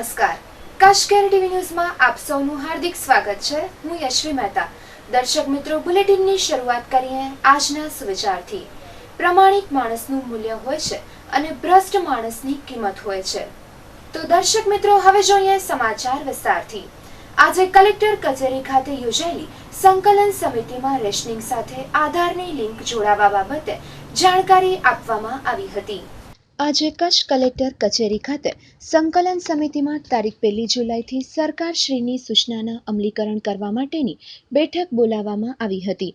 નમસ્કાર, Kutch care TV ન્યૂઝમાં આપ સૌનું હાર્દિક સ્વાગત છે. હું યશ્વી મહેતા. દર્શક મિત્રો, બુલેટિનની શરૂઆત કરીએ આજના સુવિચારથી. પ્રમાણિક માણસનું મૂલ્ય હોય છે અને ભ્રષ્ટ માણસની કિંમત હોય છે. તો દર્શક મિત્રો, હવે જોઈએ સમાચાર વિસ્તારથી. આજે કલેક્ટર કચેરી ખાતે યોજાયેલી સંકલન સમિતિમાં રેશનિંગ સાથે આધારની લિંક જોડાવા બાબતે જાણકારી આપવામાં આવી હતી. આજે કચ્છ કલેક્ટર કચેરી ખાતે સંકલન સમિતિમાં તારીખ 1 જુલાઈથી સરકારશ્રીની સૂચનાના અમલીકરણ કરવા માટેની બેઠક બોલાવવામાં આવી હતી,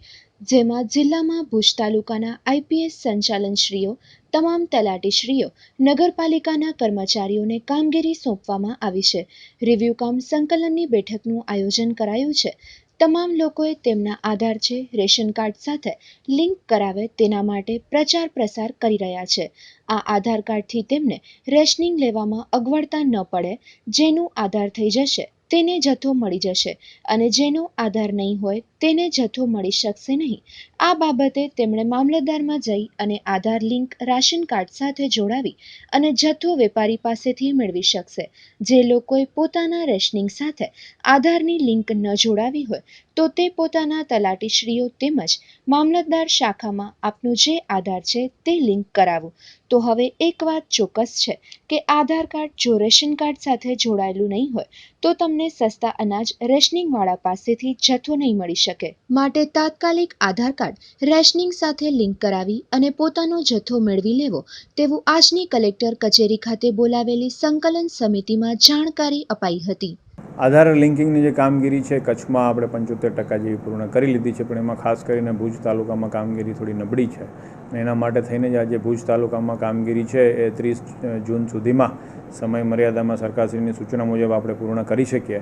જેમાં જિલ્લામાં ભુજ તાલુકાના આઈપીએસ સંચાલનશ્રીઓ, તમામ તલાટીશ્રીઓ, નગરપાલિકાના કર્મચારીઓને કામગીરી સોંપવામાં આવી છે. રિવ્યુ કામ સંકલનની બેઠકનું આયોજન કરાયું છે. તમામ લોકોએ તેમના આધાર છે રેશન કાર્ડ સાથે લિંક કરાવે તેના માટે પ્રચાર પ્રસાર કરી રહ્યા છે. આ આધાર કાર્ડથી તેમને રેશનિંગ લેવામાં અગવડતા ન પડે. જેનું આધાર થઈ જશે તેને જથ્થો મળી જશે અને જેનો આધાર નહીં હોય તેને જથ્થો મળી શકશે નહીં. આ બાબતે તેમણે મામલતદારમાં જઈ અને આધાર લિંક રાશન કાર્ડ સાથે જોડાવી અને જથ્થો વેપારી પાસેથી મેળવી શકશે. જે લોકોએ પોતાના રેશનિંગ સાથે આધારની લિંક ન જોડાવી હોય તો તે પોતાના તલાટીશ્રીઓ તેમજ મામલતદાર શાખામાં આપનું જે આધાર છે તે લિંક કરાવવું. તો હવે એક વાત ચોક્કસ છે કે આધાર કાર્ડ જો રેશન કાર્ડ સાથે જોડાયેલું નહીં હોય તો તમને સસ્તા અનાજ રેશનિંગવાળા પાસેથી જથ્થો નહીં મળી શકે. માટે તાત્કાલિક આધાર કાર્ડ રેશનિંગ સાથે લિંક કરાવી અને પોતાનો જથ્થો મેળવી લેવો તેવું આજની કલેક્ટર કચેરી ખાતે બોલાવેલી સંકલન સમિતિમાં જાણકારી અપાઈ હતી. આધાર લિંકિંગની જે કામગીરી છે કચ્છમાં આપણે 75% જેવી પૂર્ણ કરી લીધી છે, પણ એમાં ખાસ કરીને ભુજ તાલુકામાં કામગીરી થોડી નબળી છે અને એના માટે થઈને જ આજે ભુજ તાલુકામાં કામગીરી છે એ 30 જૂન સુધીમાં સમય મર્યાદામાં સરકારશ્રીની સૂચના મુજબ આપણે પૂર્ણ કરી શકીએ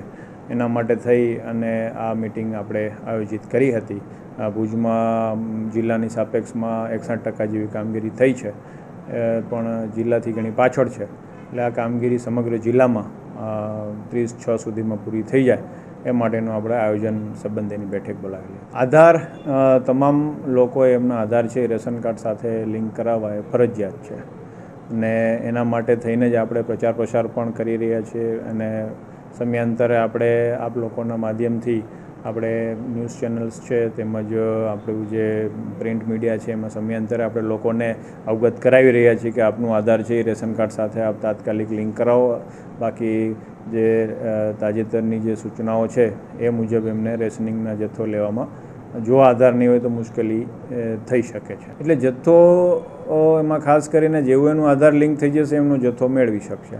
એના માટે થઈ અને આ મિટિંગ આપણે આયોજિત કરી હતી. ભુજમાં જિલ્લાની સાપેક્ષમાં 61% જેવી કામગીરી થઈ છે, પણ જિલ્લાથી ઘણી પાછળ છે. એટલે આ કામગીરી સમગ્ર જિલ્લામાં 30/6 સુધીમાં પૂરી થઈ જાય એ માટેનું આપણે આયોજન સંબંધીની બેઠક બોલાવેલી. આધાર તમામ લોકોએ એમના આધાર છે રેશન કાર્ડ સાથે લિંક કરાવવા એ ફરજિયાત છે અને એના માટે થઈને જ આપણે પ્રચાર પ્રસાર પણ કરી રહ્યા છીએ અને સમયાંતરે આપણે આપ લોકોના માધ્યમથી આપણે ન્યૂઝ ચેનલ્સ છે તેમજ આપણું જે પ્રિન્ટ મીડિયા છે એમાં સમયાંતરે આપણે લોકોને અવગત કરાવી રહ્યા છીએ કે આપનું આધાર છે એ રેશન કાર્ડ સાથે આપ તાત્કાલિક લિંક કરાવો. બાકી જે તાજેતરની જે સૂચનાઓ છે એ મુજબ એમને રેશનિંગના જથ્થો લેવામાં જો આધાર નહીં હોય તો મુશ્કેલી થઈ શકે છે. એટલે જથ્થો એમાં ખાસ કરીને જેવું એનું આધાર લિંક થઈ જશે એમનો જથ્થો મેળવી શકશે.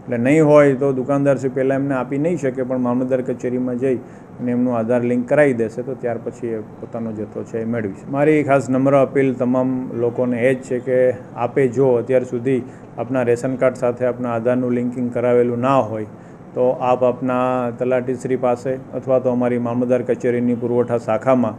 એટલે નહીં હોય તો દુકાનદારશ્રી પહેલાં એમને આપી નહીં શકે, પણ મામલતદાર કચેરીમાં જઈ અને એમનું આધાર લિંક કરાવી દેશે તો ત્યાર પછી એ પોતાનો જથ્થો છે એ મેળવી શકે. મારી ખાસ નમ્ર અપીલ તમામ લોકોને એ જ છે કે આપે જો અત્યાર સુધી આપના રેશન કાર્ડ સાથે આપના આધારનું લિંકિંગ કરાવેલું ના હોય તો આપ આપના તલાટીશ્રી પાસે અથવા તો અમારી મામલતદાર કચેરીની પુરવઠા શાખામાં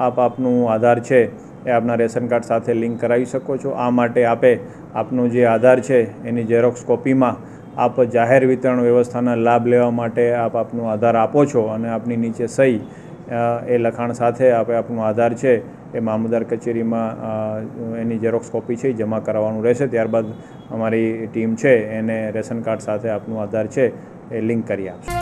આપનું આધાર છે એ આપના રેશન કાર્ડ સાથે લિંક કરાવી શકો છો. આ માટે આપે આપનું જે આધાર છે એની ઝેરોક્સ કોપીમાં આપ જાહેર વિતરણ વ્યવસ્થાના લાભ લેવા માટે આપનું આધાર આપો છો અને આપની નીચે સહી એ લખાણ સાથે આપનું આધાર છે એ મામલતદાર કચેરીમાં એની ઝેરોક્સ કોપી છે એ જમા કરાવવાનું રહેશે. ત્યારબાદ અમારી ટીમ છે એને રેશન કાર્ડ સાથે આપનું આધાર છે એ લિંક કરી આપશે.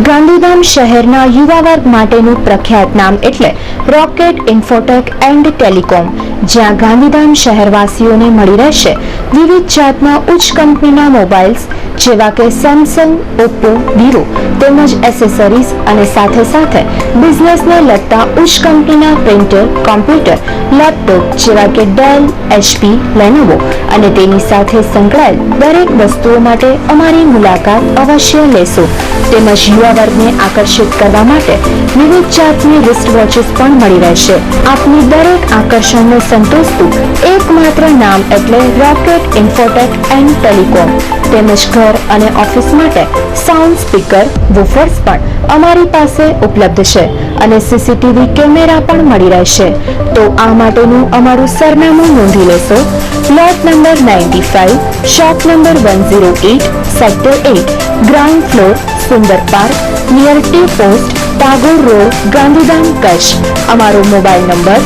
ગાંધીધામ શહેરના યુવા વર્ગ માટેનું પ્રખ્યાત નામ એટલે રોકેટ ઇન્ફોટેક એન્ડ ટેલિકોમ, જ્યાં ગાંધીધામ શહેરવાસીઓને મળી રહેશે વિવિધ જાતના ઉચ્ચ કંપનીના મોબાઈલ્સ જેવા કે સેમસંગ, ઓપ્પો, વિવો તેમજ એસેસરીઝ અને સાથે સાથે બિઝનેસને લગતા ઉચ્ચ કંપનીના પ્રિન્ટર, કોમ્પ્યુટર, લેપટોપ જેવા કે ડેલ, HP, લેનોવો અને તેની સાથે સંકળાયેલ દરેક વસ્તુઓ માટે અમારી મુલાકાત અવશ્ય લેશો. તેમજ યુવા વર્ગને આકર્ષિત કરવા માટે વિવિધ જાતની રિસ્ટ વોચીસ પણ મળી રહેશે. આપની દરેક આકર્ષણને સંતોષતું એકમાત્ર નામ એટલે રોકેટ ઇન્ફોટેક એન્ડ ટેલિકોમ. તેમજ ઘર અને ઓફિસ માટે સાઉન્ડ સ્પીકર, વૂફર્સ પણ અમારી પાસે ઉપલબ્ધ છે અને CCTV કેમેરા પણ મળી રહેશે. તો આ માટેનું અમારું સરનામું નોંધી લેશો. Plot number 95, shop number 108, sector 8, ground floor, Sundar park, near T post, Tagore road, Gandhidham, Kutch. અમારો મોબાઈલ નંબર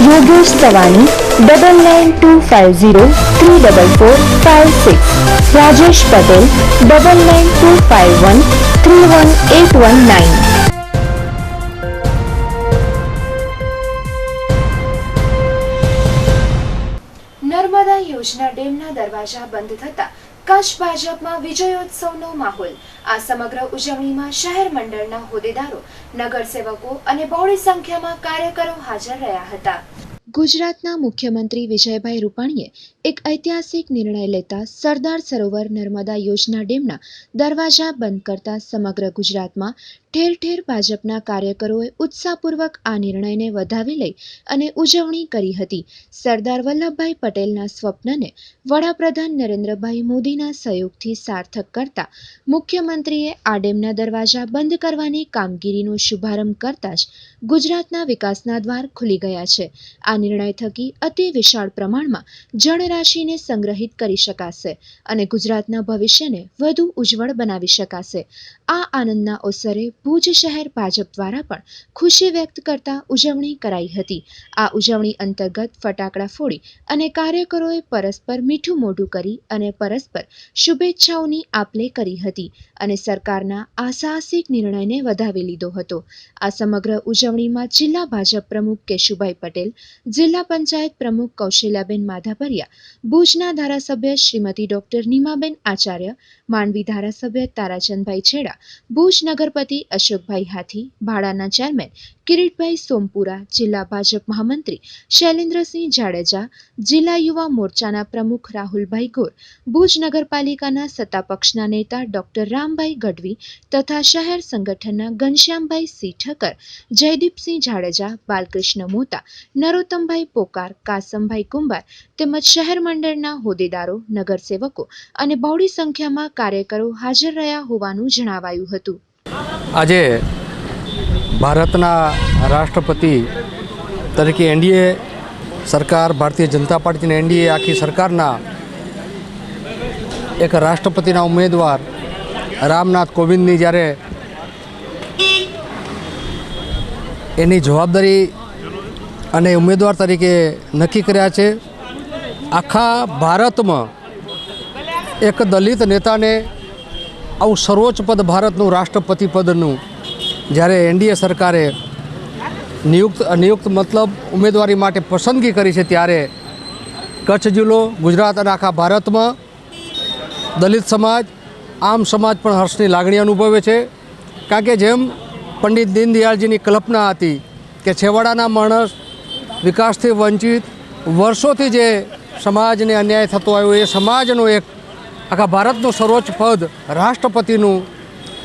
યોગેશ સવાણી 9925034456, રાજેશ પટેલ 9925131819. નર્મદા યોજના ડેમના દરવાજા બંધ થતા કચ્છ ભાજપમાં વિજયોત્સવનો માહોલ. આ સમગ્ર ઉજવણીમાં શહેર મંડળના હોદ્દેદારો, નગરસેવકો અને બહોળી સંખ્યામાં કાર્યકરો હાજર રહ્યા હતા. ગુજરાતના મુખ્યમંત્રી વિજયભાઈ રૂપાણીએ એક ઐતિહાસિક નિર્ણય લેતા સરદાર સરોવર નર્મદા યોજના ડેમના દરવાજા બંધ કરતા સમગ્ર ગુજરાતમાં ઠેર ઠેર ભાજપના કાર્યકરોએ ઉત્સાહપૂર્વક આ નિર્ણયને વધાવી લઈ અને ઉજવણી કરી હતી. સરદાર વલ્લભભાઈ પટેલના સ્વપ્નને વડાપ્રધાન નરેન્દ્રભાઈ મોદીના સહયોગથી સાર્થક કરતા મુખ્યમંત્રીએ આ ડેમના દરવાજા બંધ કરવાની કામગીરીનો શુભારંભ કરતા જ ગુજરાતના વિકાસના દ્વાર ખુલી ગયા છે. આ નિર્ણય થકી અતિ વિશાળ પ્રમાણમાં જળરાશિને સંગ્રહિત કરી શકાશે અને ગુજરાતના ભવિષ્યને વધુ ઉજ્જવળ બનાવી શકાશે. આ આનંદના અવસરે ભુજ શહેર ભાજપ દ્વારા પણ ખુશી વ્યક્ત કરતા ઉજવણી કરાઈ હતી. આ ઉજવણી અંતર્ગત ફટાકડા ફોડી અને કાર્યકરોએ પરસ્પર મીઠું મોઢું કરી અને પરસ્પર શુભેચ્છાઓની આપ-લે કરી હતી અને સરકારના આ સાહસિક નિર્ણયને વધાવી લીધો હતો. આ સમગ્ર ઉજવણીમાં જિલ્લા ભાજપ પ્રમુખ કેશુભાઈ પટેલ, જિલ્લા પંચાયત પ્રમુખ કૌશલ્યાબેન માધાપરિયા, ભુજના ધારાસભ્ય શ્રીમતી ડોક્ટર નીમાબેન આચાર્ય, માંડવી ધારાસભ્ય તારાચંદભાઈ છેડા, ભુજ નગરપતિ અશોકભાઈ હાથી, ભાડાના ચેરમેન કિરીટભાઈ સોમપુરા, જિલ્લા ભાજપ મહામંત્રી શૈલેન્દ્રસિંહ જાડેજા, જિલ્લા યુવા મોરચાના પ્રમુખ રાહુલભાઈ ગોર, ભુજ નગરપાલિકાના સત્તાપક્ષના નેતા ડોક્ટર રામભાઈ ગઢવી તથા શહેર સંગઠનના ઘનશ્યામભાઈ સી ઠક્કર, જયદીપસિંહ જાડેજા, બાલકૃષ્ણ મોતા, નરોત્તમભાઈ પોકાર, કાસમભાઈ કુંભાર તેમજ શહેર મંડળના હોદ્દેદારો, નગરસેવકો અને બહોળી સંખ્યામાં કાર્યકરો હાજર રહ્યા હોવાનું જણાવાયું હતું. આજે ભારતના રાષ્ટ્રપતિ તરીકે એનડીએ સરકાર, ભારતીય જનતા પાર્ટીની એનડીએ આખી સરકારના એક રાષ્ટ્રપતિના ઉમેદવાર રામનાથ કોવિંદની જ્યારે એની જવાબદારી અને ઉમેદવાર તરીકે નક્કી કર્યા છે. આખા ભારતમાં એક દલિત નેતાને આવું સર્વોચ્ચ પદ, ભારતનું રાષ્ટ્રપતિ પદનું જ્યારે એનડીએ સરકારે નિયુક્ત મતલબ ઉમેદવારી માટે પસંદગી કરી છે, ત્યારે કચ્છ જિલ્લો, ગુજરાત અને આખા ભારતમાં દલિત સમાજ, આમ સમાજ પણ હર્ષની લાગણી અનુભવે છે. કારણ કે જેમ પંડિત દીનદયાળજીની કલ્પના હતી કે છેવાડાના માણસ, વિકાસથી વંચિત, વર્ષોથી જે સમાજને અન્યાય થતો આવ્યો, એ સમાજનો એક આખા ભારતનું સર્વોચ્ચ પદ, રાષ્ટ્રપતિનું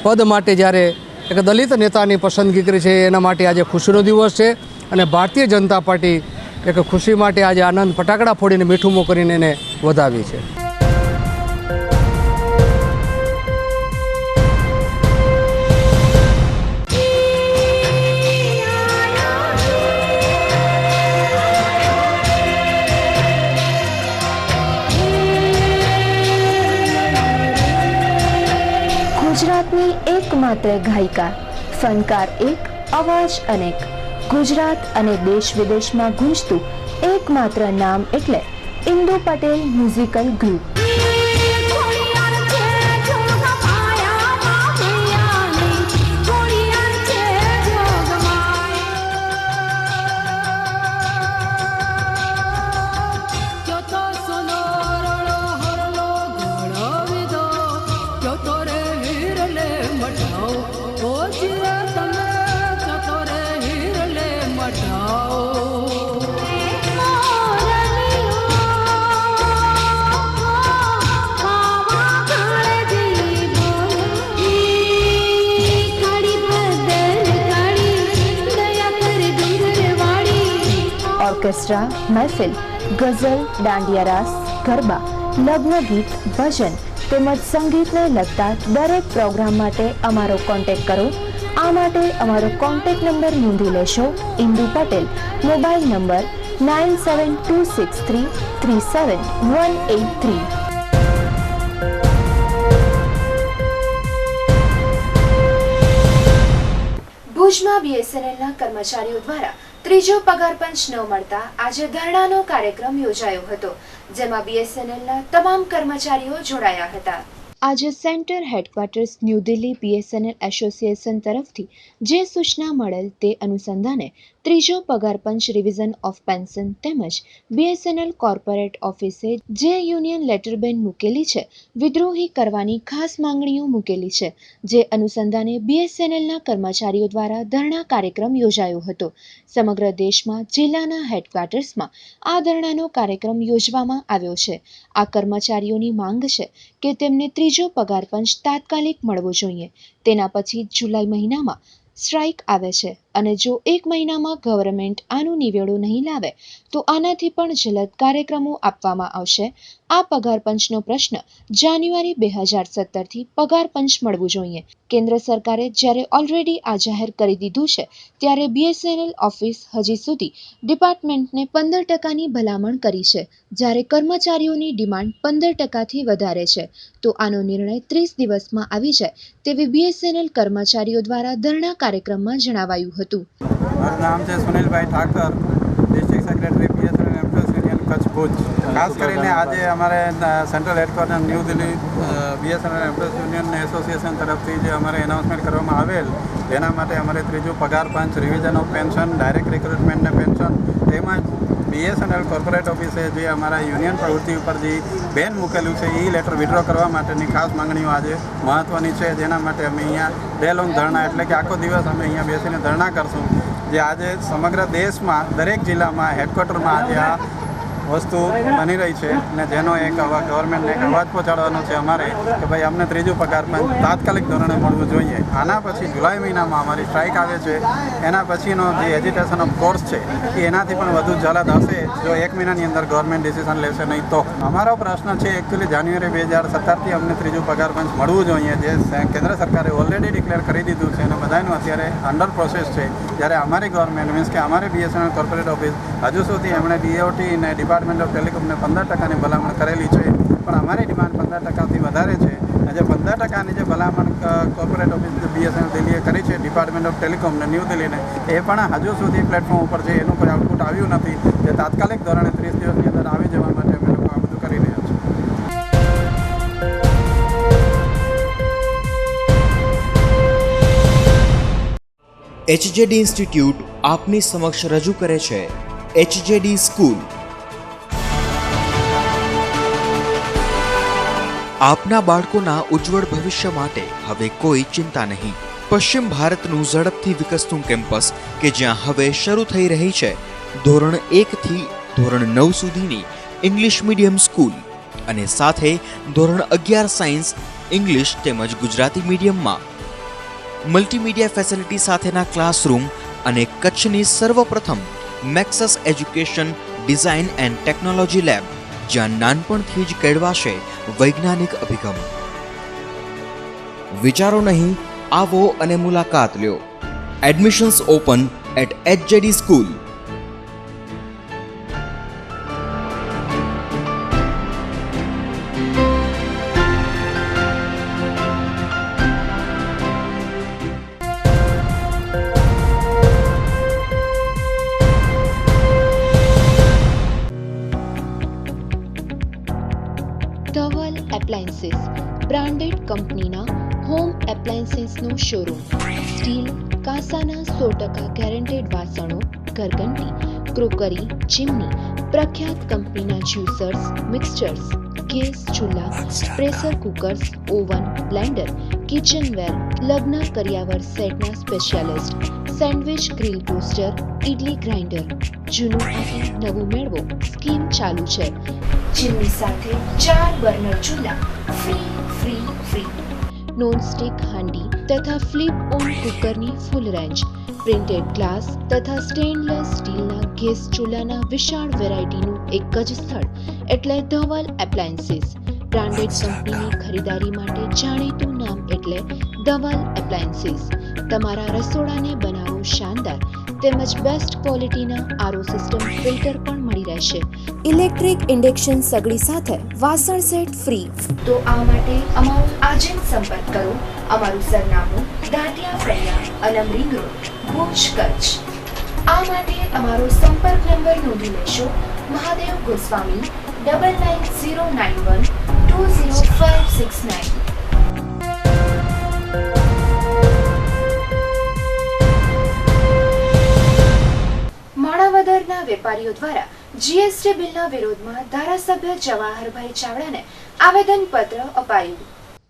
પદ માટે જ્યારે એક દલિત નેતાની પસંદગી કરી છે, એના માટે આજે ખુશીનો દિવસ છે. અને ભારતીય જનતા પાર્ટી એક ખુશી માટે આજે આનંદ ફટાકડા ફોડીને મીઠું મોં કરીને એને વધાવી છે. ગુજરાતની એકમાત્ર ગાયિકા, ફનકાર એક, અવાજ અનેક. ગુજરાત અને દેશ વિદેશમાં ગુંજતું એકમાત્ર નામ એટલે Indu Patel musical group. Orchestra, મહેફિલ, ગઝલ, દાંડિયા રાસ, ગરબા, લગ્ન ગીત, ભજન તેમજ સંગીતને લગતા દરેક પ્રોગ્રામ માટે અમારો કોન્ટેક્ટ કરો. આ માટે અમારો કોન્ટેક્ટ નંબર નોંધી લેશો. Indu Patel, mobile number 9726337183. ભુજ ભુજમાં બીએસએનએલના કર્મચારીઓ દ્વારા ત્રીજો પગાર પંચ ન મળતા આજે ધરણાનો કાર્યક્રમ યોજાયો હતો, જેમાં બીએસએનએલના તમામ કર્મચારીઓ જોડાયા હતા. આજે centre headquarters new Delhi BSNL association તરફથી જે સૂચના મળેલ તે અનુસંધાને ત્રીજો પગાર પંચ રિવિઝન ઓફ પેન્શન તેમજ બીએસએનએલ કોર્પોરેટ ઓફિસે જે યુનિયન લેટર બેન મૂકેલી છે વિદ્રોહી કરવાની ખાસ માંગણીઓ મૂકેલી છે, જે અનુસંધાને બીએસએનએલના કર્મચારીઓ દ્વારા ધરણા કાર્યક્રમ યોજાયો હતો. સમગ્ર દેશમાં જિલ્લાના હેડક્વાર્ટર્સમાં આ ધરણાનો કાર્યક્રમ યોજવામાં આવ્યો છે. આ કર્મચારીઓની માંગ છે કે તેમને ત્રીજો પગાર પંચ તાત્કાલિક મળવો જોઈએ. તેના પછી જુલાઈ મહિનામાં સ્ટ્રાઇક આવે છે અને જો 1 મહિનામાં ગવર્મેન્ટ આનો નિવેડો નહીં લાવે તો આનાથી પણ જલદ કાર્યક્રમો આપવામાં આવશે. આ પગાર પંચનો પ્રશ્ન જાન્યુઆરી 2017થી પગાર પંચ મળવું જોઈએ. કેન્દ્ર સરકારે જ્યારે ઓલરેડી આ જાહેર કરી દીધું છે ત્યારે બીએસએનએલ ઓફિસ હજી સુધી ડિપાર્ટમેન્ટને 15%ની ભલામણ કરી છે, જ્યારે કર્મચારીઓની ડિમાન્ડ 15%થી વધારે છે. તો આનો નિર્ણય 30 દિવસમાં આવી જાય તેવી બીએસએનએલ કર્મચારીઓ દ્વારા ધરણા કાર્યક્રમમાં જણાવાયું હતું. મારું નામ છે Sunilbhai Thakar, district secretary BSNL employees union Kutch Bhuj. ખાસ કરીને આજે અમારે central headquarter new Delhi BSNL employees union association તરફથી જે અમારે એનાઉન્સમેન્ટ કરવામાં આવેલ, તેના માટે અમારે ત્રીજું પગાર પંચ, રિવિઝન ઓફ પેન્શન, ડાયરેક્ટ રિક્રુટમેન્ટને પેન્શન તેમજ બીએસએનએલ કોર્પોરેટ ઓફિસે જે અમારા યુનિયન પ્રવૃત્તિ ઉપર જે બેન મૂકેલું છે એ લેટર વિડ્રો કરવા માટેની ખાસ માંગણીઓ આજે મહત્ત્વની છે. જેના માટે અમે અહીંયા ડે લોંગ ધરણા એટલે કે આખો દિવસ અમે અહીંયા બેસીને ધરણા કરશું. જે આજે સમગ્ર દેશમાં દરેક જિલ્લામાં હેડક્વાર્ટરમાં આજે આ વસ્તુ બની રહી છે અને જેનો એક ગવર્મેન્ટને એક અવાજ પહોંચાડવાનો છે અમારે કે ભાઈ અમને ત્રીજું પગાર પંચ તાત્કાલિક ધોરણે મળવું જોઈએ. આના પછી જુલાઈ મહિનામાં અમારી સ્ટ્રાઇક આવે છે. એના પછીનો જે એજ્યુટેશન ઓફ કોર્સ છે એ એનાથી પણ વધુ જલદ હશે જો 1 મહિનાની અંદર ગવર્મેન્ટ ડિસિઝન લેશે નહીં તો. અમારો પ્રશ્ન છે એકચ્યુઅલી જાન્યુઆરી 2017થી અમને ત્રીજું પગાર પંચ મળવું જોઈએ, જે કેન્દ્ર સરકારે ઓલરેડી ડિક્લેર કરી દીધું છે અને બધાનું અત્યારે અંડર પ્રોસેસ છે. જ્યારે અમારી ગવર્મેન્ટ મીન્સ કે અમારી બીએસએનએલ કોર્પોરેટ ઓફિસ હજુ સુધી એમણે ડીઓટી અને ડિપાર્ટમેન્ટ ઓફ ટેલિકોમને 15%ની ભલામણ કરેલી છે, પણ અમારી ડિમાન્ડ 15%થી વધારે છે. આજે 15%ની જે ભલામણ કોર્પોરેટ ઓફિસ બીએસએનએલ દિલ્હીએ કરી છે ડિપાર્ટમેન્ટ ઓફ ટેલિકોમને ન્યૂ દિલ્હીને, એ પણ હજુ સુધી પ્લેટફોર્મ ઉપર છે, એનું કોઈ આઉટપુટ આવ્યું નથી. જે તાત્કાલિક ધોરણે 30 દિવસની અંદર આવી જવા માટે અમે લોકો આ બધું કરી રહ્યા છીએ. HJD ઇન્સ્ટિટ્યૂટ આપની સમક્ષ રજૂ કરે છે HJD સ્કૂલ. આપના બાળકોના ઉજ્જવળ ભવિષ્ય માટે હવે કોઈ ચિંતા નહીં. પશ્ચિમ ભારતનું ઝડપથી વિકસતું કેમ્પસ કે જ્યાં હવે શરૂ થઈ રહી છે ધોરણ 1 થી ધોરણ 9 સુધીની ઇંગ્લિશ મીડિયમ સ્કૂલ અને સાથે ધોરણ 11 સાયન્સ, ઇંગ્લિશ તેમજ ગુજરાતી મીડિયમમાં મલ્ટીમીડિયા ફેસિલિટી સાથેના ક્લાસરૂમ અને કચ્છની સર્વપ્રથમ Maxus education design and technology lab, જ્યાં નાનપણથી જ કેળવાશે વૈજ્ઞાનિક અભિગમ. વિચારો નહીં, આવો અને મુલાકાત લ્યો. Admissions open at HJD school. Dhaval appliances branded કંપનીના હોમ એપ્લાયન્સીસનો શોરૂમ. સ્ટીલ, કાંસાના 100% ગેરંટેડ વાસણો, ઘરઘંટી, ક્રોકરી, ચીમની, પ્રખ્યાત કંપનીના જ્યુસર્સ, મિક્સચર્સ, ગેસ ચૂલા, pressure cookers, oven, blender, kitchenware, લગ્ન કરિયાવર સેટના specialist, sandwich grill toaster, idli grinder. જૂનું આપી નવું મેળવો સ્કીમ ચાલુ છે. ચીમની સાથે 4 બર્નર ચૂલા ફ્રી. નોનસ્ટિક હાંડી તથા ફ્લિપ ઓન કુકરની ફૂલ રેન્જ. પ્રિન્ટેડ ગ્લાસ તથા સ્ટેનલેસ સ્ટીલના ગેસ ચૂલાના વિશાળ વેરાયટીનું એક જ સ્થળ એટલે ધવલ એપ્લાયન્સીસ. બ્રાન્ડેડ કંપનીની ખરીદારી માટે જાણીતું નામ એટલે ધવલ એપ્લાયન્સીસ. તમારા રસોડાને બનાવો શાનદાર તેમજ બેસ્ટ ક્વોલિટીના આરઓ સિસ્ટમ ફિલ્ટર પણ મળી રહેશે. ઇલેક્ટ્રિક ઇન્ડક્શન સગડી સાથે વાસણ સેટ ફ્રી. તો આ માટે અમારો આજે જ સંપર્ક કરો. અમારું સરનામું દાંતિયા ફળિયા, અલમ રિંગ રોડ. ભુજ કચ્છ. આ માટે અમારો સંપર્ક નંબર નોંધી લેશો. મહાદેવ ગોસ્વામી 999091 20569. માણાવદરના વેપારીઓ દ્વારા જીએસટી બિલના વિરોધમાં ધારાસભ્ય જવાહરભાઈ ચાવડાને આવેદનપત્ર અપાયું.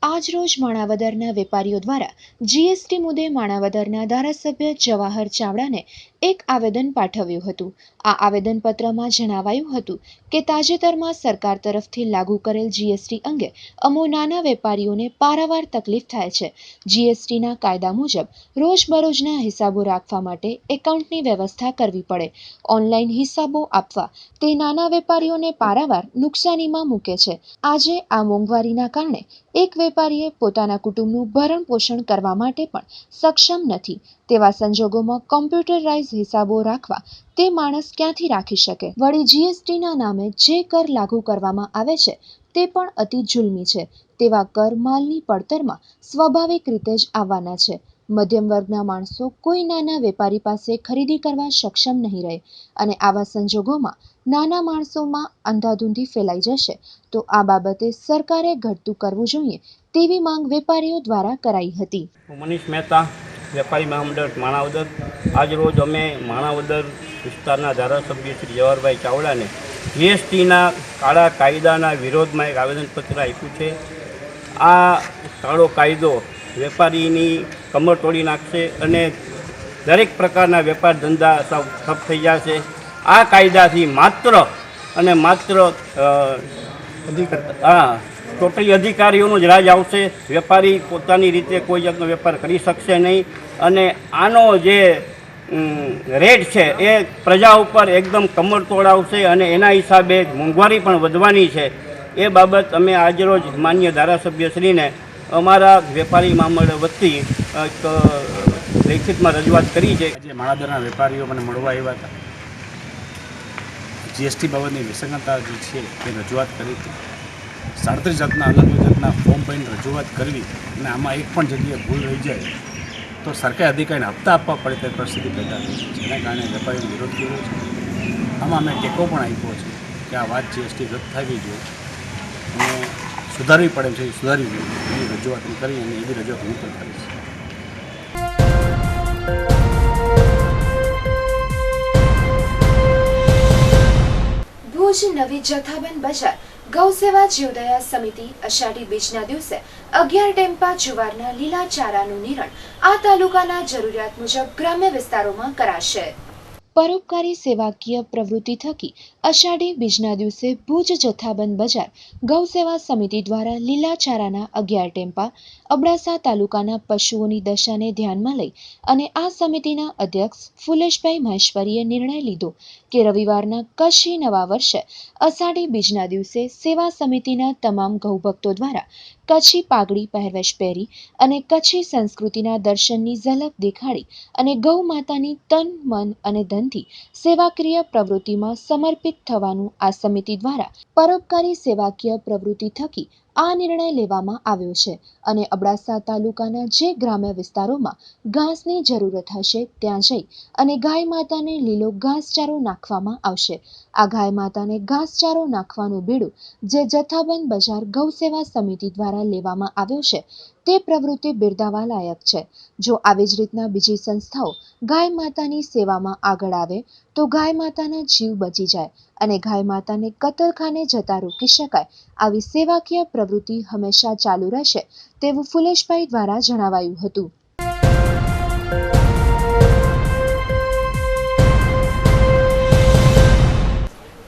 આજ રોજ માણાવદરના વેપારીઓ દ્વારા જીએસટી મુદ્દે માણાવદરના ધારાસભ્ય જવાહર ચાવડાને એક આવેદન પાઠવ્યું હતું. આ આવેદનપત્રમાં જણાવાયું હતું કે તાજેતરમાં સરકાર તરફથી લાગુ કરેલ જીએસટી અંગે અમો નાના વેપારીઓને પારાવાર તકલીફ થાય છે. જીએસટીના કાયદા મુજબ રોજબરોજના હિસાબો રાખવા માટે એકાઉન્ટની વ્યવસ્થા કરવી પડે. ઓનલાઈન હિસાબો આપવા તે નાના વેપારીઓને પારાવાર નુકસાનીમાં મૂકે છે. આજે આ મોંઘવારીના કારણે એક વેપારીએ પોતાના કુટુંબનું ભરણ પોષણ કરવા માટે પણ સક્ષમ નથી. તેવા સંજોગોમાં કોમ્પ્યુટરાઇઝ હિસાબો રાખવા તે માણસ ક્યાંથી રાખી શકે? વળી જીએસટીના નામે જે કર લાગુ કરવામાં આવે છે તે પણ અતિ જુલ્મી છે. તેવા કર માલની પડતરમાં સ્વાભાવિક રીતે જ આવવાના છે. મધ્યમ વર્ગના માણસો કોઈ નાના વેપારી પાસે ખરીદી કરવા સક્ષમ નહીં રહે અને આવા સંજોગોમાં નાના માણસોમાં અંધાધૂંધી ફેલાઈ જશે. તો આ બાબતે સરકારે ઘટતું કરવું જોઈએ તેવી માંગ વેપારીઓ દ્વારા કરાઈ હતી. મનીષ મહેતા, વેપારી મહામંડળ માણાવદર. આજ રોજ અમે માણાવદર વિસ્તારના ધારાસભ્ય શ્રી જવાહરભાઈ ચાવડાને જીએસટીના કાળા કાયદાના વિરોધમાં એક આવેદનપત્ર આપ્યું છે. આ કાળો કાયદો વેપારીની કમર તોડી નાખશે અને દરેક પ્રકારના વેપાર ધંધા સાવ ઠપ થઈ જશે. આ કાયદાથી માત્ર અને માત્ર ટોટલી અધિકારીઓનો જ રાજ આવશે. વેપારી પોતાની રીતે કોઈ જાતનો વેપાર કરી શકશે નહીં અને આનો જે રેટ છે એ પ્રજા ઉપર એકદમ કમર તોડાવશે અને એના હિસાબે મોંઘવારી પણ વધવાની છે. એ બાબત અમે આજરોજ માન્ય ધારાસભ્યશ્રીને અમારા વેપારી મહામંડળ વતી એક લેખિતમાં રજૂઆત કરી છે. આજે માણાવદરના વેપારીઓ મને મળવા આવ્યા હતા. જીએસટી બાબતની વિસંગતતા જે છે એ રજૂઆત કરી હતી. 37 જાતના અલગ અલગ જાતના ફોર્મ ભરીને રજૂઆત કરવી અને આમાં એક પણ જગ્યાએ ભૂલ રહી જાય તો સરકારી અધિકારીને હપ્તા આપવા પડે તે પરિસ્થિતિ પેદા થઈ છે. જેના કારણે વેપારીનો વિરોધ કર્યો છે. આમાં અમે ટેકો પણ આપ્યો છે કે આ વાત જીએસટી રદ થવી જોઈએ અને સુધારવી પડે એમ છે સુધારવી જોઈએ એની રજૂઆત કરી અને એવી રજૂઆત હું પણ કરીશ. ભુજ નવી જથ્થાબંધ બજાર ગૌસેવા જીવદયા સમિતિ અષાઢી બીજના દિવસે 11 ટેમ્પા જુવારના લીલા ચારાનું નિરણ આ તાલુકાના જરૂરિયાત મુજબ ગ્રામ્ય વિસ્તારોમાં કરાશે. પરોપકારી સેવાકીય પ્રવૃત્તિ થકી અષાઢી બીજના દિવસે ભુજ જથ્થાબંધ બજાર ગૌસેવા સમિતિ દ્વારા લીલા ચારાના 11 ટેમ્પા અબડાસા તાલુકાના પશુઓની દશાને ધ્યાનમાં લઈ અને આ સમિતિના અધ્યક્ષ ફુલેશભાઈ મહેશ્વરીએ નિર્ણય લીધો કે રવિવારના કચ્છી નવા વર્ષે અષાઢી બીજના દિવસે સેવા સમિતિના તમામ ગૌભક્તો દ્વારા કચ્છી પાઘડી પહેરવેશ પહેરી અને કચ્છી સંસ્કૃતિના દર્શનની ઝલક દેખાડી અને ગૌ માતાની તન મન અને ધનથી સેવાકીય પ્રવૃત્તિમાં સમર્પિત થવાનું આ સમિતિ દ્વારા પરોપકારી સેવાકીય પ્રવૃત્તિ થકી આ નિર્ણય લેવામાં આવ્યો છે અને અબડાસા તાલુકાના જે ગ્રામ્ય વિસ્તારોમાં ઘાસની જરૂરત હશે ત્યાં જઈ અને ગાય માતાને લીલો ઘાસચારો નાખવામાં આવશે. આ ગાય માતાને ઘાસચારો નાખવાનું બીડું જે જથ્થાબંધ બજાર ગૌસેવા સમિતિ દ્વારા લેવામાં આવ્યો છે તે પ્રવૃત્તિ બિરદાવવા લાયક છે. જો આવી જ રીતના બીજી સંસ્થાઓ ગાય માતાની સેવામાં આગળ આવે તો ગાય માતાના જીવ બચી જાય અને ગાય માતાને કતલખાને જતા રોકી શકાય. આવી સેવાકીય પ્રવૃત્તિ હંમેશા ચાલુ રહેશે તેવું ફુલેશભાઈ દ્વારા જણાવાયું હતું.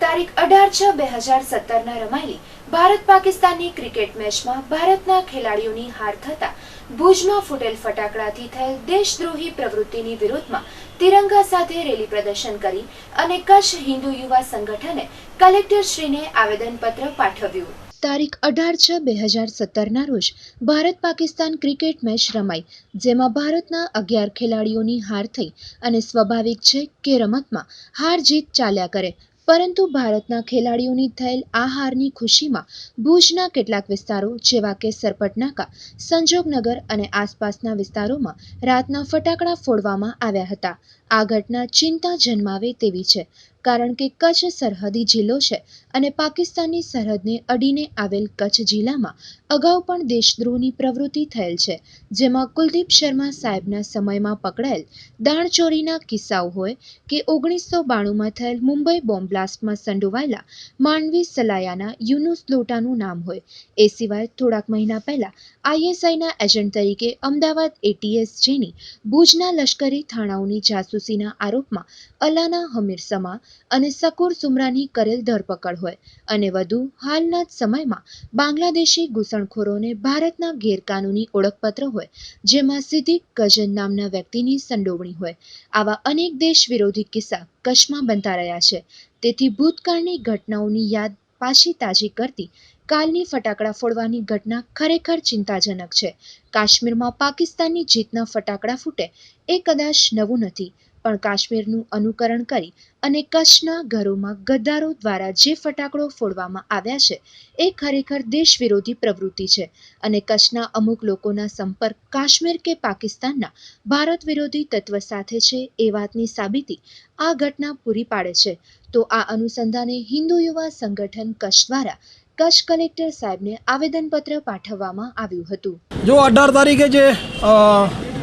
તારીખ 18/6/2017 રમાયેલી ભારત પાકિસ્તાનની ક્રિકેટ મેચમાં ભારતના ખેલાડીઓની હાર થતા ભુજમાં ફૂટેલ ફટાકડાથી થયેલ દેશદ્રોહી પ્રવૃત્તિની વિરોધમાં તિરંગા સાથે રેલી પ્રદર્શન કરી અને કચ્છ હિન્દુ યુવા સંગઠને કલેક્ટરશ્રીને આવેદનપત્ર પાઠવ્યું. તારીખ 18/6/2017 રોજ ભારત પાકિસ્તાન ક્રિકેટ મેચ રમાઈ જેમાં ભારતના 11 ખેલાડીઓની હાર થઈ અને સ્વાભાવિક છે કે રમતમાં હાર જીત ચાલ્યા કરે પરંતુ ભારતના ખેલાડીઓની થયેલ આ હારની ખુશીમાં ભુજના કેટલાક વિસ્તારો જેવા કે સરપટનાકા, સંજોગનગર અને આસપાસના વિસ્તારોમાં રાતના ફટાકડા ફોડવામાં આવ્યા હતા. આ ઘટના ચિંતા જન્માવે તેવી છે, કારણ કે કચ્છ સરહદી જિલ્લો છે અને પાકિસ્તાનની સરહદને અડીને આવેલ કચ્છ જિલ્લામાં અગાઉ પણ દેશદ્રોહની પ્રવૃત્તિ થયેલ છે, જેમાં કુલદીપ શર્મા સાહેબના સમયમાં પકડાયેલ દાણચોરીના કિસ્સાઓ હોય કે 1992માં થયેલ મુંબઈ બોમ્બ બ્લાસ્ટમાં સંડોવાયેલા માંડવી સલાયાના યુનુસ લોટાનું નામ હોય. એ સિવાય થોડાક મહિના પહેલા ISIના એજન્ટ તરીકે અમદાવાદ ATS જેની ભુજના લશ્કરી થાણાઓની જાસૂસીના આરોપમાં અલાના હમીર સમા અને શકુર સુમરાની કરેલ ધરપકડ હોય અને વધુ હાલના જ સમયમાં બાંગ્લાદેશી ઘૂસણખોરોને ભારતના ગેરકાનૂની ઓળખપત્ર હોય, જેમાં સિદ્દીક ગજન નામના વ્યક્તિની સંડોવણી હોય. આવા અનેક દેશ વિરોધી કિસ્સા કચ્છમાં બનતા રહ્યા છે. તેથી ભૂતકાળની ઘટનાઓની યાદ પાછી તાજી કરતી કાલની ફટાકડા ફોડવાની ઘટના ખરેખર ચિંતાજનક છે. કાશ્મીરમાં પાકિસ્તાનની જીતના ફટાકડા ફૂટે એ કદાચ નવું નથી, પણ કાશ્મીરનું અનુકરણ કરી અને કચ્છના ઘરોમાં ગદ્દારો દ્વારા જે ફટાકડો ફોડવામાં આવ્યા છે એ ખરેખર દેશ વિરોધી પ્રવૃત્તિ છે અને કચ્છના અમુક લોકોના સંપર્ક કાશ્મીર કે પાકિસ્તાનના ભારત વિરોધી તત્વ સાથે છે એ વાતની સાબિતી આ ઘટના પૂરી પાડે છે. તો આ અનુસંધાને હિન્દુ યુવા સંગઠન કચ્છ દ્વારા કચ્છ કલેક્ટર સાહેબને આવેદનપત્ર પાઠવવામાં આવ્યું હતું. જો 18 તારીખે જે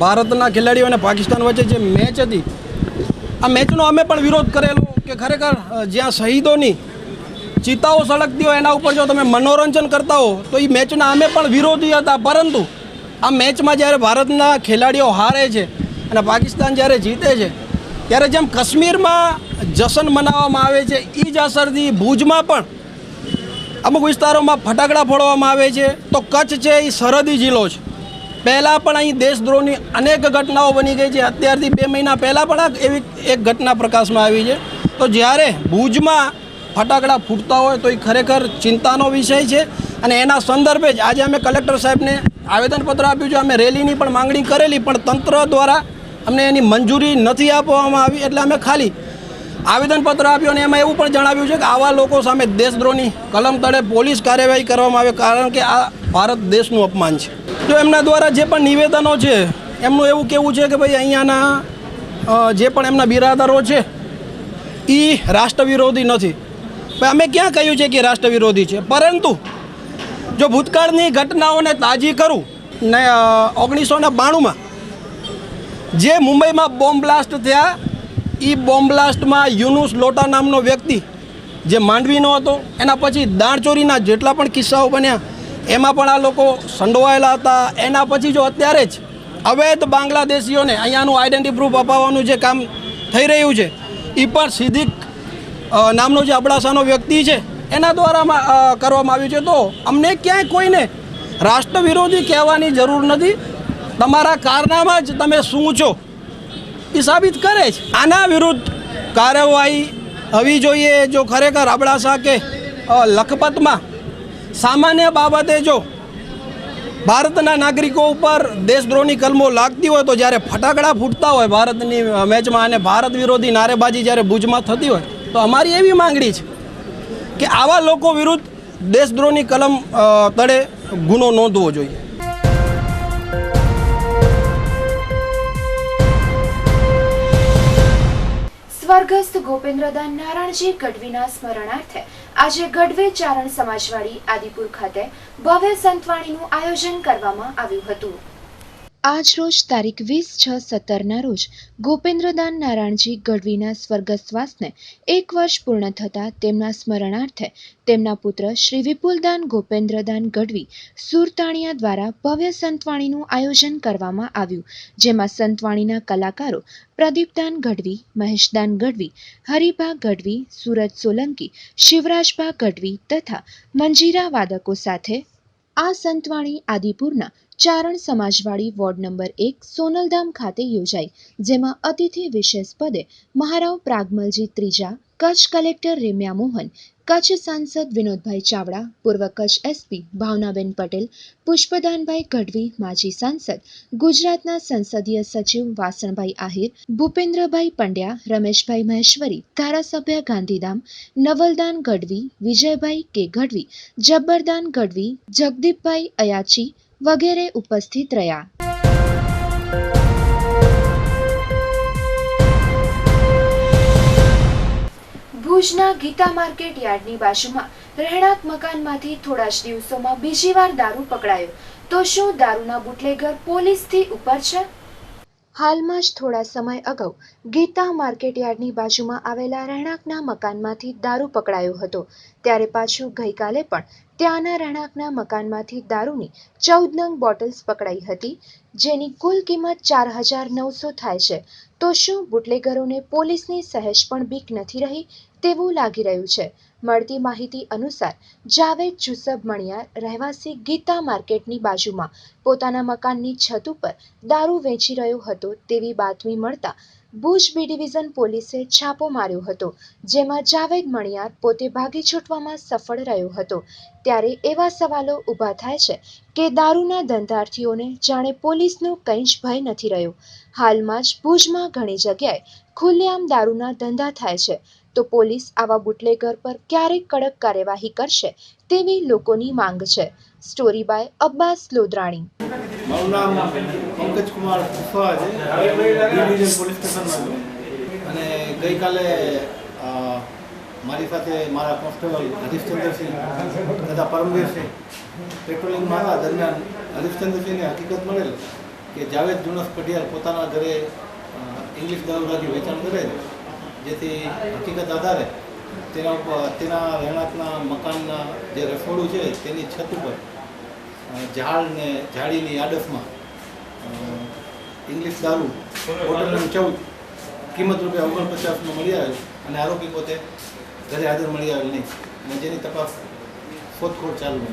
ભારતના ખેલાડીઓ અને પાકિસ્તાન વચ્ચે જે મેચ હતી, આ મેચનો અમે પણ વિરોધ કરેલો કે ખરેખર જ્યાં શહીદોની ચિતાઓ સળગતી હોય એના ઉપર જો તમે મનોરંજન કરતા હો તો એ મેચના અમે પણ વિરોધી હતા. પરંતુ આ મેચમાં જ્યારે ભારતના ખેલાડીઓ હારે છે અને પાકિસ્તાન જ્યારે જીતે છે, ત્યારે જેમ કાશ્મીરમાં જશ્ન મનાવવામાં આવે છે એ જ અસરથી ભુજમાં પણ અમુક વિસ્તારોમાં ફટાકડા ફોડવામાં આવે છે. તો કચ્છ છે એ સરહદી જિલ્લો છે. પહેલાં પણ અહીં દેશદ્રોહની અનેક ઘટનાઓ બની ગઈ છે. અત્યારથી 2 મહિના પહેલાં પણ એવી એક ઘટના પ્રકાશમાં આવી છે. તો જ્યારે ભુજમાં ફટાકડા ફૂટતા હોય તો એ ખરેખર ચિંતાનો વિષય છે અને એના સંદર્ભે જ આજે અમે કલેક્ટર સાહેબને આવેદનપત્ર આપ્યું છે. અમે રેલીની પણ માંગણી કરેલી, પણ તંત્ર દ્વારા અમને એની મંજૂરી નથી આપવામાં આવી, એટલે અમે ખાલી આવેદનપત્ર આપ્યું અને એમાં એવું પણ જણાવ્યું છે કે આવા લોકો સામે દેશદ્રોહની કલમ તળે પોલીસ કાર્યવાહી કરવામાં આવે, કારણ કે આ ભારત દેશનું અપમાન છે. જો એમના દ્વારા જે પણ નિવેદનો છે એમનું એવું કહેવું છે કે ભાઈ અહીંયાના જે પણ એમના બિરાદરો છે એ રાષ્ટ્ર વિરોધી નથી. ભાઈ અમે ક્યાં કહ્યું છે કે રાષ્ટ્ર વિરોધી છે? પરંતુ જો ભૂતકાળની ઘટનાઓને તાજી કરું ને 1992માં જે મુંબઈમાં બોમ્બ બ્લાસ્ટ થયા, એ બોમ્બ બ્લાસ્ટમાં યુનુસ લોટા નામનો વ્યક્તિ જે માંડવીનો હતો, એના પછી દાણચોરીના જેટલા પણ કિસ્સાઓ બન્યા એમાં પણ આ લોકો સંડોવાયેલા હતા. એના પછી જો અત્યારે જ અવૈધ બાંગ્લાદેશીઓને અહીંયાનું આઈડેન્ટિટી પ્રૂફ અપાવવાનું જે કામ થઈ રહ્યું છે, એ પણ સિદ્દીક નામનો જે અબડાસાનો વ્યક્તિ છે એના દ્વારા કરવામાં આવ્યું છે. તો અમને ક્યાંય કોઈને રાષ્ટ્ર વિરોધી કહેવાની જરૂર નથી. તમારા કારનામા જ તમે શું છો એ સાબિત કરે છે. આના વિરુદ્ધ કાર્યવાહી થવી જોઈએ. જો ખરેખર અબડાસા કે લખપતમાં સામાન્ય બાબતે જો ભારતના નાગરિકો ઉપર દેશદ્રોહની કલમો લાગતી હોય, તો જ્યારે ફટાકડા ફૂટતા હોય ભારતની મેચમાં અને ભારત વિરોધી નારેબાજી જ્યારે ભુજમાં થતી હોય, તો અમારી એવી માંગણી છે કે આવા લોકો વિરુદ્ધ દેશદ્રોહની કલમ તળે ગુનો નોંધવો જોઈએ. સ્વર્ગસ્થ ગોપેન્દ્રદાન નારાયણજી ગઢવીના સ્મરણાર્થે આજે ગઢવી ચારણ સમાજવાડી આદિપુર ખાતે ભવ્ય સંતવાણીનું આયોજન કરવામાં આવ્યું હતું. આજ રોજ તારીખ 20/6/17ના રોજ ગોપેન્દ્રદાન નારાયણજી ગઢવીના સ્વર્ગસ્વાસને 1 વર્ષ પૂર્ણ થતાં તેમના સ્મરણાર્થે તેમના પુત્ર શ્રી વિપુલદાન ગોપેન્દ્રદાન ગઢવી સુરતાણિયા દ્વારા ભવ્ય સંતવાણીનું આયોજન કરવામાં આવ્યું, જેમાં સંતવાણીના કલાકારો પ્રદીપદાન ગઢવી, મહેશદાન ગઢવી, હરિભા ગઢવી, સુરજ સોલંકી, શિવરાજભા ગઢવી તથા મંજીરા વાદકો સાથે આ સંતવાણી આદિપુરના ચારણ સમાજવાડી વોર્ડ નંબર 1 સોનલધામ ખાતે યોજાઈ, જેમાં અતિથિ વિશેષ પદે મહારાવ પ્રાગમલજી ત્રીજા, કચ્છ કલેક્ટર રેમ્યા મોહન, કચ્છ સાંસદ વિનોદભાઈ ચાવડા, પૂર્વ કચ્છ એસપી ભાવનાબેન પટેલ, પુષ્પદાનભાઈ ગઢવી, માજી સાંસદ, ગુજરાતના સંસદીય સચિવ વાસણભાઈ આહિર, ભૂપેન્દ્રભાઈ પંડ્યા, રમેશભાઈ મહેશ્વરી, ધારાસભ્ય ગાંધીધામ, નવલદાન ગઢવી, વિજયભાઈ કે ગઢવી, જબ્બરદાન ગઢવી, જગદીપભાઈ અયાચી વગેરે ઉપસ્થિત રહ્યા. ભુજના ગીતા માર્કેટ યાર્ડની બાજુમાં રહેણાંક મકાનમાંથી થોડા જ દિવસોમાં બીજી વાર દારૂ પકડાયો. તો શું દારૂના બુટલેગર પોલીસથી ઉપર છે? હાલમાં જ થોડા સમય અગાઉ ગીતા માર્કેટ યાર્ડની બાજુમાં આવેલા રહેણાંકના મકાનમાંથી દારૂ પકડાયો હતો. ત્યારે પાછું ગઈકાલે પણ ત્યાંના રહેણાંકના મકાનમાંથી દારૂની 14 નંગ બોટલ્સ પકડાઈ હતી, જેની કુલ કિંમત 4,900 થાય છે. તો શું બુટલેગરોને પોલીસની સહેજ પણ બીક નથી રહી તેવું લાગી રહ્યું છે. મળતી માહિતી અનુસાર જાવેદ જુસબ મણિયાર રહેવાસી ગીતા માર્કેટની બાજુમાં પોતાના મકાનની છત ઉપર દારૂ વેચી રહ્યો હતો તેવી બાતમી મળતા ભુજ બી ડિવિઝન પોલીસે છાપો માર્યો હતો, જેમાં જાવેદ મણિયાર પોતે ભાગી છૂટવામાં સફળ રહ્યો હતો. ત્યારે એવા સવાલો ઊભા થાય છે કે દારૂના ધંધાર્થીઓને જાણે પોલીસનો કંઈ જ ભય નથી રહ્યો. હાલમાં જ ભુજમાં ઘણી જગ્યાએ ખુલ્લેઆમ દારૂના ધંધા થાય છે, તો પોલીસ આવા બુટલેગર પર ક્યારે કડક કાર્યવાહી કરશે તેવી લોકોની માંગ છે. Story by Abbas Lodhrani. મારું નામ પંકજ કુમાર કુશવાહ છે, ડિવિઝન પોલીસ સ્ટેશનમાં છું. અને ગઈકાલે મારી સાથે મારા કોન્સ્ટેબલ હરીશચંદ્રસિંહ તથા પરમવીરસિંહ પેટ્રોલિંગમાં હતા. દરમિયાન હરીશચંદ્રસિંહને હકીકત મળેલ કે જાવેદ જુનસ પટિયાલ પોતાના ઘરે ઇંગ્લિશ દારૂ વેચાણ કરે છે, જેથી હકીકત આધારે તેના રહેણાંકના મકાનના જે રસોડું છે તેની છત ઉપર ઝાડને ઝાડીની આડસમાં ઇંગ્લિશ દારૂ બોટલ નંગ 14 કિંમત રૂપિયા 49 મળી આવેલ અને આરોપી પોતે ઘરે હાજર મળી આવેલ નહીં, અને જેની તપાસ શોધખોળ ચાલુ છે.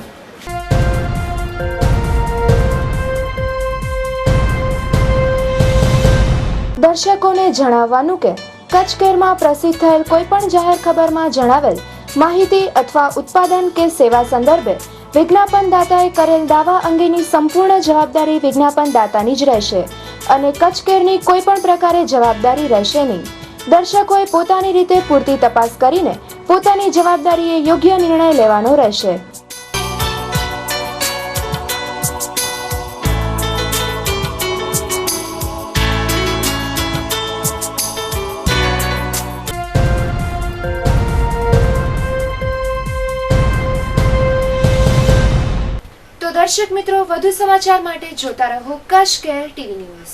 દર્શકોને જણાવવાનું કે કચ્છ કેરમાં પ્રસિદ્ધ થયેલ કોઈપણ જાહેર ખબરમાં જણાવેલ માહિતી અથવા ઉત્પાદન કે સેવા સંદર્ભે વિજ્ઞાપનદાતાએ કરેલ દાવા અંગેની સંપૂર્ણ જવાબદારી વિજ્ઞાપનદાતાની જ રહેશે અને કચ્છ કેરની કોઈપણ પ્રકારે જવાબદારી રહેશે નહીં. દર્શકોએ પોતાની રીતે પૂરતી તપાસ કરીને પોતાની જવાબદારીએ યોગ્ય નિર્ણય લેવાનો રહેશે. દર્શક મિત્રો, વધુ સમાચાર માટે જોતા રહો કચ્છ કેર ટીવી ન્યૂઝ.